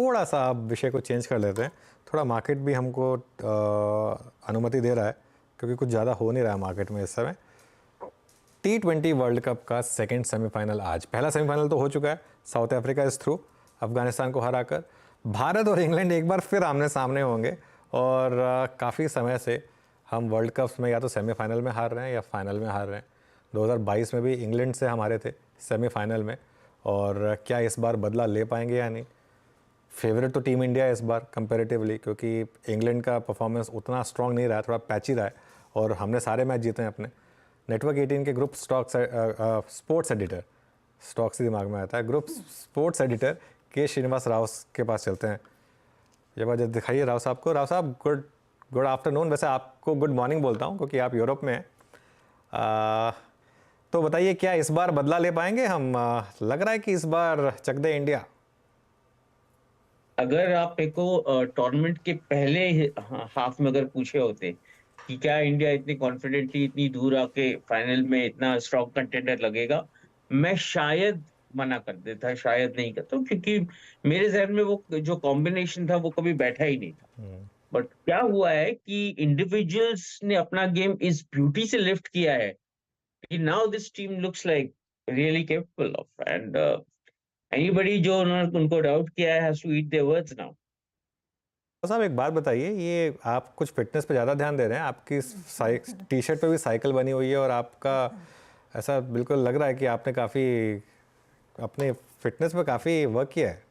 थोड़ा सा आप विषय को चेंज कर लेते हैं। थोड़ा मार्केट भी हमको अनुमति दे रहा है, क्योंकि कुछ ज़्यादा हो नहीं रहा है मार्केट में इस समय। T20 वर्ल्ड कप का सेकंड सेमीफाइनल आज, पहला सेमीफाइनल तो हो चुका है, साउथ अफ्रीका इस थ्रू अफगानिस्तान को हराकर। भारत और इंग्लैंड एक बार फिर आमने सामने होंगे, और काफ़ी समय से हम वर्ल्ड कप्स में या तो सेमीफाइनल में हार रहे हैं या फाइनल में हार रहे हैं। 2022 में भी इंग्लैंड से हमारे थे सेमीफाइनल में, और क्या इस बार बदला ले पाएंगे या नहीं। फेवरेट तो टीम इंडिया है इस बार कंपैरेटिवली, क्योंकि इंग्लैंड का परफॉर्मेंस उतना स्ट्रांग नहीं रहा है, थोड़ा पैची रहा है, और हमने सारे मैच जीते हैं अपने। नेटवर्क 18 के ग्रुप स्पोर्ट्स एडिटर, स्टॉक्स ही दिमाग में आता है, ग्रुप स्पोर्ट्स एडिटर के श्रीनिवास राव के पास चलते हैं। ये बात दिखाइए राव साहब को। राव साहब, गुड आफ्टरनून। वैसे आपको गुड मॉर्निंग बोलता हूँ क्योंकि आप यूरोप में हैं। तो बताइए, क्या इस बार बदला ले पाएंगे हम? लग रहा है कि इस बार चक दे इंडिया। अगर आप मेरे को टूर्नामेंट के पहले हाफ में अगर पूछे होते कि क्या इंडिया इतनी कॉन्फिडेंटली इतनी दूर आके फाइनल में इतना स्ट्रॉन्ग कंटेंडर लगेगा, मैं शायद मना कर देता, शायद नहीं करता, क्योंकि मेरे जहन में वो जो कॉम्बिनेशन था वो कभी बैठा ही नहीं था। बट क्या हुआ है कि इंडिविजुअल्स ने अपना गेम इस ब्यूटी से लिफ्ट किया है कि now this team looks like really capable of, and anybody जो उन्होंने उनको डाउट किया है has to eat their words now. साहब एक बात बताइए, ये आप कुछ फिटनेस पे ज़्यादा ध्यान दे रहे हैं? आपकी टी शर्ट पे भी साइकिल बनी हुई है, और आपका ऐसा बिल्कुल लग रहा है कि आपने काफ़ी अपने फिटनेस पे काफ़ी वर्क किया है।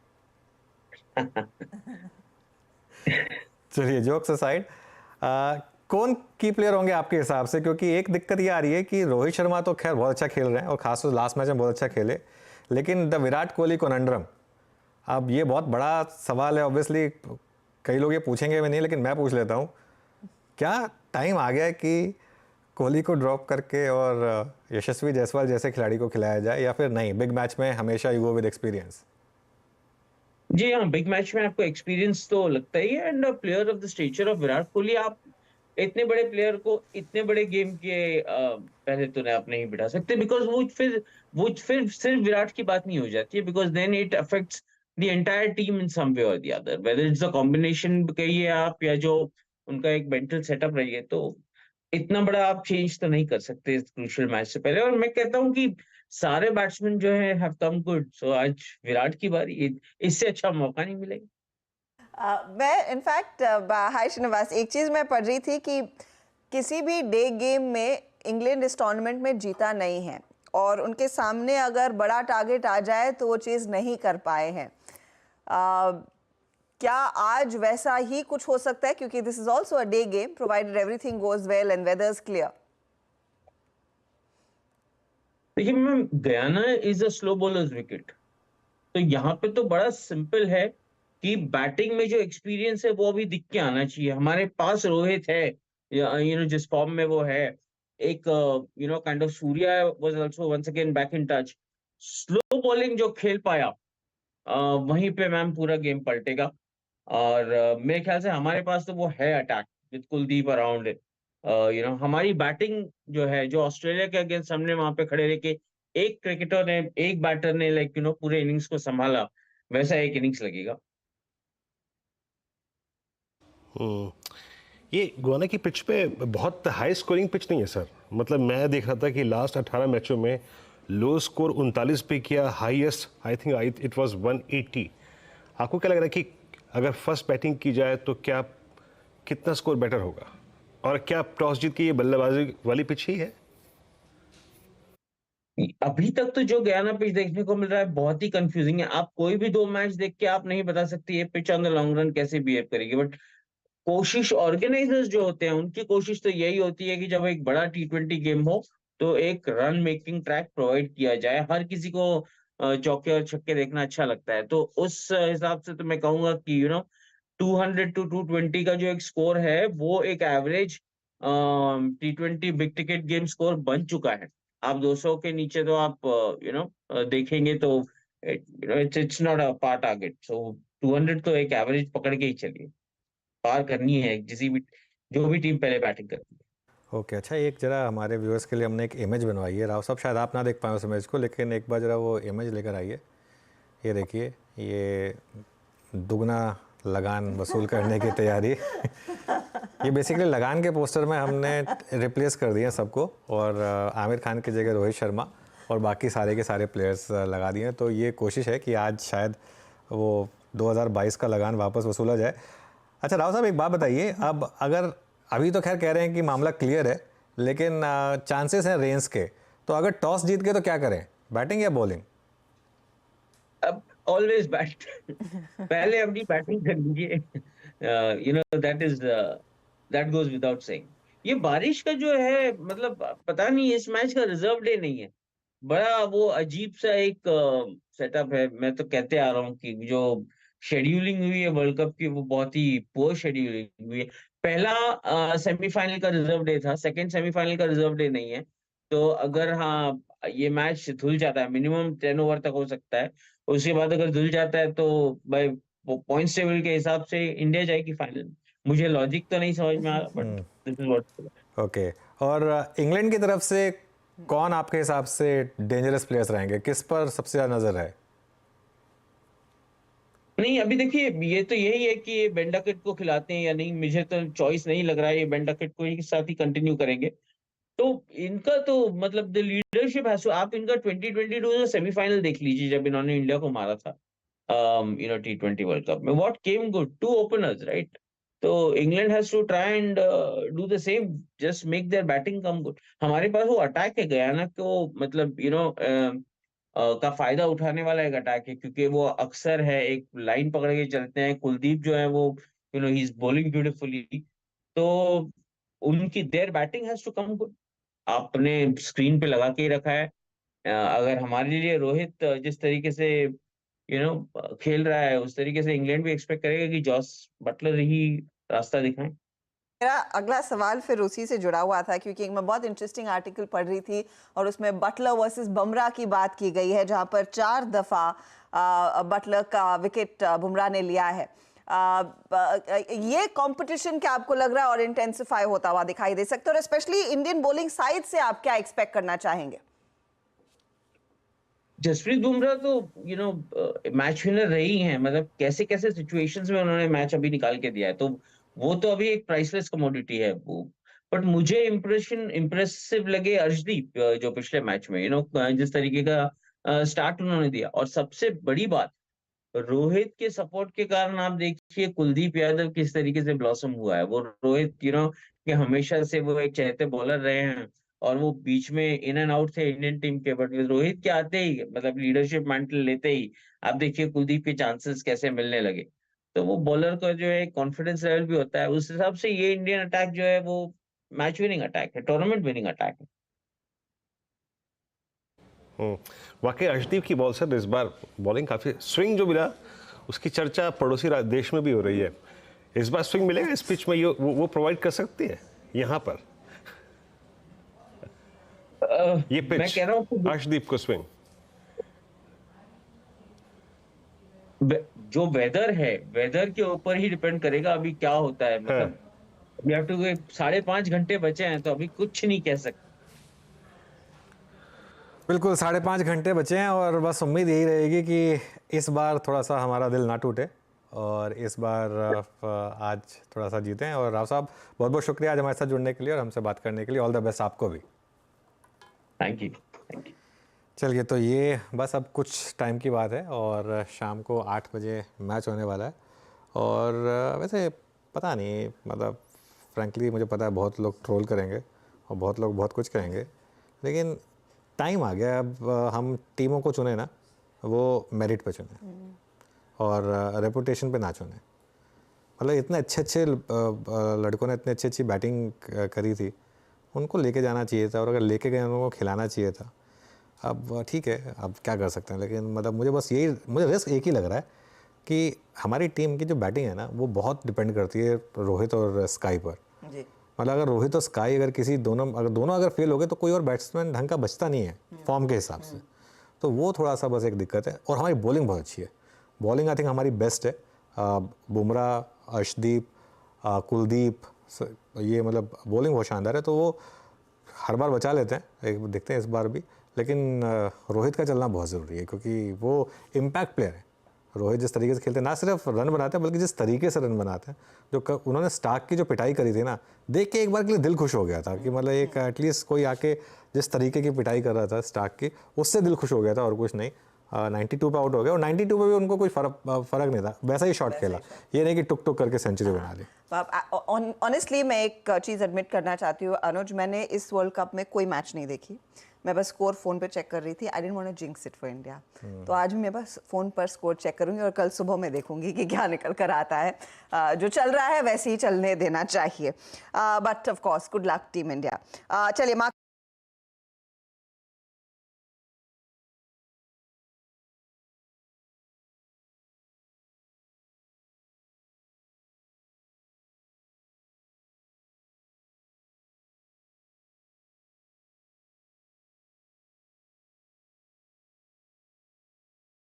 चलिए, जोक्स असाइड, कौन की प्लेयर होंगे आपके हिसाब से? क्योंकि एक दिक्कत ये आ रही है कि रोहित शर्मा तो खैर बहुत अच्छा खेल रहे हैं, और खासतौर लास्ट मैच में बहुत अच्छा खेले, लेकिन द विराट कोहली कोनंड्रम, अब ये बहुत बड़ा सवाल है। ऑब्वियसली कई लोग ये पूछेंगे भी नहीं, लेकिन मैं पूछ लेता हूँ, क्या टाइम आ गया है कि कोहली को ड्रॉप करके और यशस्वी जायसवाल जैसे खिलाड़ी को खिलाया जाए, या फिर नहीं, बिग मैच में हमेशा यू गो विद एक्सपीरियंस? जी हाँ, बिग मैच में आपको एक्सपीरियंस तो लगता ही है, and player of the stature of Virat Kohli, आप इतने बड़े प्लेयर को इतने बड़े गेम के पहले तो आप नहीं बिठा सकते, बिकॉज वो फिर सिर्फ विराट की बात नहीं हो जाती है, because then it affects the entire team in some way और the other, whether it's a combination कहिए आप, या जो उनका एक मेंटल सेटअप रही है, तो इतना बड़ा आप चेंज तो नहीं कर सकते इस क्रूशियल मैच से पहले। और मैं कहता हूँ कि सारे बैट्समैन जो है हैव कम गुड, सो आज विराट की बारी, इससे अच्छा मौका नहीं मिलेगा। मैं इनफैक्ट, हाय श्रीनिवास, एक चीज़ मैं पढ़ रही थी कि किसी भी डे गेम में इंग्लैंड इस टूर्नामेंट में जीता नहीं है, और उनके सामने अगर बड़ा टारगेट आ जाए तो वो चीज़ नहीं कर पाए हैं। क्या आज वैसा ही कुछ हो सकता है, क्योंकि this is also a day game, provided everything goes well and weather is clear? देखिए ma'am, Guyana is a slow bowlers wicket, तो यहाँ पे तो बड़ा सिंपल है कि बैटिंग में जो एक्सपीरियंस है वो अभी दिख के आना चाहिए। हमारे पास रोहित है, जिस फॉर्म में वो है, एक kind of Surya was also once again back in touch. Slow bowling जो खेल पाया, वहीं पे मैम पूरा गेम पलटेगा। और मेरे ख्याल से हमारे पास तो वो है अटैक विद कुलदीप अराउंड। हमारी बैटिंग जो है, जो ऑस्ट्रेलिया के अगेंस्ट हमने वहां पे खड़े रह के एक क्रिकेटर ने, एक बैटर ने पूरे इनिंग्स को संभाला, वैसा एक इनिंग्स लगेगा। ये गोवाना की पिच पे बहुत हाई स्कोरिंग पिच नहीं है सर। मतलब मैं देख रहा था कि लास्ट 18 मैचों में लो स्कोर 39 पे किया, highest I think it was 180। आपको क्या लग रहा है कि अगर फर्स्ट बैटिंग की जाए तो क्या, कितना स्कोर बेटर होगा, और क्या टॉस जीत के ये बल्लेबाजी वाली पिच ही है? अभी तक तो जो गयाना पिच देखने को मिल रहा है बहुत ही कंफ्यूजिंग है। आप कोई भी दो मैच देख के आप नहीं बता सकते ये pitch on the long run कैसे बिहेव करेगी, बट कोशिश ऑर्गेनाइजर्स जो होते हैं उनकी कोशिश तो यही होती है कि जब एक बड़ा T20 गेम हो तो एक रन मेकिंग ट्रैक प्रोवाइड किया जाए। हर किसी को चौके और छक्के देखना अच्छा लगता है, तो उस हिसाब से तो मैं कहूंगा कि 200 to 220 का जो एक स्कोर है वो एक average T20 big ticket game score बन चुका है। आप 200 के नीचे तो आप देखेंगे तो it's not a par target, so 200 तो एक एवरेज पकड़ के ही चलिए, पार करनी है किसी भी, जो भी टीम पहले बैटिंग करती है। ओके, अच्छा, एक जरा हमारे व्यूअर्स के लिए हमने एक इमेज बनवाई है। राव साहब, शायद आप ना देख पाए उस इमेज को, लेकिन एक बार जरा वो इमेज लेकर आइए। ये देखिए, ये दुगना लगान वसूल करने की तैयारी। ये बेसिकली लगान के पोस्टर में हमने रिप्लेस कर दिए सबको, और आमिर खान की जगह रोहित शर्मा और बाकी सारे के सारे प्लेयर्स लगा दिए। तो ये कोशिश है कि आज शायद वो 2022 का लगान वापस वसूला जाए। अच्छा राव साहब, एक बात बताइए, अब अगर अभी तो खैर कह रहे हैं कि मामला क्लियर है, लेकिन चांसेस हैं रेंस के, तो अगर टॉस जीत गए तो क्या करें, बैटिंग या बॉलिंग? अब ऑलवेज बैट पहले अपनी बैटिंग कर लीजिए, you know that goes without saying. ये बारिश का जो है, मतलब पता नहीं, इस मैच का रिजर्व डे नहीं है, बड़ा वो अजीब सा एक सेटअप है। मैं तो कहते आ रहा हूँ कि जो शेड्यूलिंग हुई है वर्ल्ड कप की, वो बहुत ही पुअर शेड्यूलिंग हुई है। पहला सेमीफाइनल का रिजर्व डे था, सेकंड सेमीफाइनल का रिजर्व डे नहीं है। तो अगर हाँ ये मैच धुल जाता है, मिनिमम 10 ओवर तक हो सकता है, उसके बाद अगर धुल जाता है तो भाई वो पॉइंट्स टेबल के हिसाब से इंडिया जाएगी फाइनल। मुझे लॉजिक तो नहीं समझ में आ रहा, but this is what. Okay, और इंग्लैंड की तरफ से कौन आपके हिसाब से डेंजरस प्लेयर्स रहेंगे, किस पर सबसे ज़्यादा नज़र है? नहीं, अभी देखिए, ये तो यही है कि ये बेंडाकेट को खिलाते हैं या नहीं। मुझे तो चॉइस नहीं लग रहा है, ये बेंडाकेट को ही साथ ही कंटिन्यू करेंगे। तो इनका तो मतलब द लीडरशिप हैज टू, आप इनका 2022 का सेमीफाइनल देख लीजिए, जब इन्होंने इंडिया को मारा था T20 वर्ल्ड कप में। What came good, two openers, right? तो England has to try and do the same, just make their batting come good. हमारे पास वो अटैक है गयाना को, मतलब का फायदा उठाने वाला एक अटैक है, क्योंकि वो अक्सर है एक लाइन पकड़ के चलते हैं। कुलदीप जो है वो ही इज बॉलिंग ब्यूटीफुली। तो उनकी their batting has to come good. आपने स्क्रीन पे लगा के ही रखा है। अगर हमारे लिए रोहित जिस तरीके से खेल रहा है, उस तरीके से इंग्लैंड भी एक्सपेक्ट करेगा कि जॉस बटलर ही रास्ता दिखाएं। मेरा अगला सवाल फिर उसी से जुड़ा हुआ था, क्योंकि मैं बहुत इंटरेस्टिंग आर्टिकल पढ़ रही थी और उसमें बटलर वर्सेस बुमराह की बात की गई है, जहां पर 4 दफा बटलर का विकेट बुमराह ने लिया है। ये कंपटीशन क्या आपको लग रहा है और इंटेंसिफाई होता हुआ दिखाई दे सकता है, और स्पेशली इंडियन बॉलिंग साइड से आप क्या एक्सपेक्ट करना चाहेंगे? जसप्रीत बुमराह तो मैच विनर रही हैं, मतलब कैसे कैसे सिचुएशंस में उन्होंने मैच अभी निकाल के दिया है। तो वो तो अभी एक प्राइसलेस कमोडिटी है वो। बट मुझे इम्प्रेसिव लगे अर्शदीप, जो पिछले मैच में जिस तरीके का स्टार्ट उन्होंने दिया। और सबसे बड़ी बात, रोहित के सपोर्ट के कारण आप देखिए कुलदीप यादव किस तरीके से ब्लॉसम हुआ है। वो रोहित कि हमेशा से वो एक चहते बॉलर रहे हैं, और वो बीच में इन एंड आउट थे इंडियन टीम के। बट रोहित के आते ही, मतलब लीडरशिप मैंटल लेते ही, आप देखिए कुलदीप के चांसेस कैसे मिलने लगे। तो वो बॉलर का जो है कॉन्फिडेंस लेवल भी होता है, उस हिसाब से ये इंडियन अटैक जो है वो मैच विनिंग अटैक है, टूर्नामेंट विनिंग अटैक है। वाकई अर्शदीप की बॉल सर इस बार बॉलिंग काफ़ी, स्विंग जो मिला उसकी चर्चा पड़ोसी देश में भी हो रही है। इस बार स्विंग मिलेगा इस पिच में, वो प्रोवाइड कर सकती है यहाँ पर ये पिच? मैं कह रहा हूँ अर्शदीप को स्विंग, जो वेदर है, वेदर के ऊपर ही डिपेंड करेगा अभी क्या होता है। मतलब वी हैव टू, 5.5 घंटे बचे हैं, तो अभी कुछ नहीं कह सकते। बिल्कुल 5.5 घंटे बचे हैं, और बस उम्मीद यही रहेगी कि इस बार थोड़ा सा हमारा दिल ना टूटे और इस बार आज थोड़ा सा जीतें। और राव साहब, बहुत बहुत शुक्रिया आज हमारे साथ जुड़ने के लिए और हमसे बात करने के लिए। ऑल द बेस्ट आपको भी। Thank you, thank you. चलिए, तो ये बस अब कुछ टाइम की बात है और शाम को 8 बजे मैच होने वाला है। और वैसे पता नहीं, मतलब फ्रैंकली मुझे पता है बहुत लोग ट्रोल करेंगे और बहुत लोग बहुत कुछ कहेंगे, लेकिन टाइम आ गया अब हम टीमों को चुने ना, वो मेरिट पे चुने और रेपुटेशन पे ना चुने। मतलब इतने अच्छे लड़कों ने इतनी अच्छी बैटिंग करी थी, उनको लेके जाना चाहिए था, और अगर लेके गए उनको खिलाना चाहिए था। अब ठीक है, अब क्या कर सकते हैं, लेकिन मतलब मुझे रिस्क एक ही लग रहा है कि हमारी टीम की जो बैटिंग है ना, वो बहुत डिपेंड करती है रोहित और स्काई पर जी। मतलब अगर रोहित और स्काई अगर दोनों अगर फेल हो गए तो कोई और बैट्समैन ढंग का बचता नहीं है फॉर्म के हिसाब से। तो वो थोड़ा सा बस एक दिक्कत है। और हमारी बॉलिंग बहुत अच्छी है, बॉलिंग आई थिंक हमारी बेस्ट है। बुमराह, अर्शदीप, कुलदीप, ये मतलब बॉलिंग बहुत शानदार है। तो वो हर बार बचा लेते हैं, एक देखते हैं इस बार भी। लेकिन रोहित का चलना बहुत ज़रूरी है, क्योंकि वो इम्पैक्ट प्लेयर है। रोहित जिस तरीके से खेलते हैं, ना सिर्फ रन बनाते हैं बल्कि जिस तरीके से रन बनाते हैं, उन्होंने स्टार्क की जो पिटाई करी थी ना, देख के एक बार के लिए दिल खुश हो गया था कि मतलब एक एटलीस्ट कोई आके जिस तरीके की पिटाई कर रहा था स्टार्क की, उससे दिल खुश हो गया था और कुछ नहीं। 92 पे आउट हो गया और 92 पे भी उनको कोई फर्क नहीं था, वैसा ही शॉट खेला, ये नहीं कि टुक टुक करके सेंचुरी बना ली। ऑनेस्टली मैं एक चीज़ एडमिट करना चाहती हूँ अनुज, मैंने इस वर्ल्ड कप में कोई मैच नहीं देखी, मैं बस स्कोर फ़ोन पे चेक कर रही थी। I didn't want to jinx it for India, तो आज मैं बस फ़ोन पर स्कोर चेक करूंगी और कल सुबह मैं देखूंगी कि क्या निकल कर आता है। जो चल रहा है वैसे ही चलने देना चाहिए, but of course good luck team India. चलिए